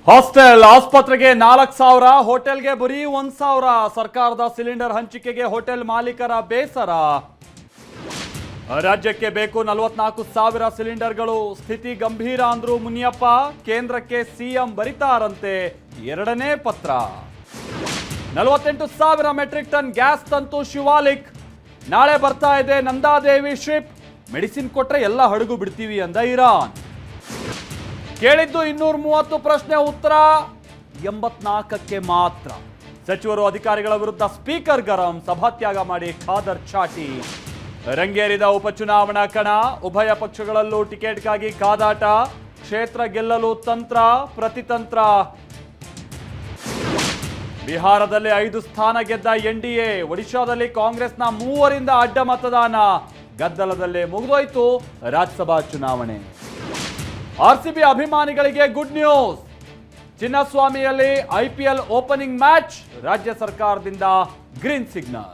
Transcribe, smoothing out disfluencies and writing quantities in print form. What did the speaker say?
Hostel ಆಸ್ಪತ್ರೆಗೆ 4,000, ಹೋಟೆಲ್ಗೆ ಬರೀ 1,000. ಸರ್ಕಾರದ ಸಿಲಿಂಡರ್ ಹಂಚಿಕೆಗೆ ಹೋಟೆಲ್ ಮಾಲೀಕರ ಬೇಸರ. ರಾಜ್ಯಕ್ಕೆ ಬೇಕು 44,000 ಸಿಲಿಂಡರ್ಗಳು. ಸ್ಥಿತಿ ಗಂಭೀರ ಅಂದ್ರು ಮುನಿಯಪ್ಪ. ಕೇಂದ್ರಕ್ಕೆ ಸಿಎಂ ಬರಿತಾರಂತೆ ಎರಡನೇ ಪತ್ರ. 48,000 ಮೆಟ್ರಿಕ್ ಟನ್ ಗ್ಯಾಸ್ ತಂತು ಶಿವಾಲಿಕ್. ನಾಳೆ ಬರ್ತಾ ಇದೆ ನಂದಾದೇವಿ ಶಿಪ್. ಮೆಡಿಸಿನ್ ಕೊಟ್ರೆ ಎಲ್ಲ ಹಡಗು ಬಿಡ್ತೀವಿ ಅಂದ ಇರಾನ್. ಕೇಳಿದ್ದು 230 ಪ್ರಶ್ನೆ, ಉತ್ತರ 84ಕ್ಕೆ ಮಾತ್ರ. ಸಚಿವರು ಅಧಿಕಾರಿಗಳ ವಿರುದ್ಧ ಸ್ಪೀಕರ್ ಗರಂ. ಸಭಾತ್ಯಾಗ ಮಾಡಿ ಖಾದರ್ ಚಾಟಿ. ರಂಗೇರಿದ ಉಪಚುನಾವಣಾ ಕಣ. ಉಭಯ ಪಕ್ಷಗಳಲ್ಲೂ ಟಿಕೆಟ್ಗಾಗಿ ಕಾದಾಟ. ಕ್ಷೇತ್ರ ಗೆಲ್ಲಲು ತಂತ್ರ ಪ್ರತಿತಂತ್ರ. ಬಿಹಾರದಲ್ಲಿ 5 ಸ್ಥಾನ ಗೆದ್ದ ಎನ್ಡಿಎ. ಒಡಿಶಾದಲ್ಲಿ ಕಾಂಗ್ರೆಸ್ನ 3ರಿಂದ ಅಡ್ಡ ಮತದಾನ. ಗದ್ದಲದಲ್ಲೇ ಮುಗಿದೋಯ್ತು ರಾಜ್ಯಸಭಾ ಚುನಾವಣೆ. ಆರ್ಸಿಬಿ ಅಭಿಮಾನಿಗಳಿಗೆ ಗುಡ್ ನ್ಯೂಸ್. ಚಿನ್ನಸ್ವಾಮಿಯಲ್ಲಿ IPL ಓಪನಿಂಗ್ ಮ್ಯಾಚ್. ರಾಜ್ಯ ಸರ್ಕಾರದಿಂದ ಗ್ರೀನ್ ಸಿಗ್ನಲ್.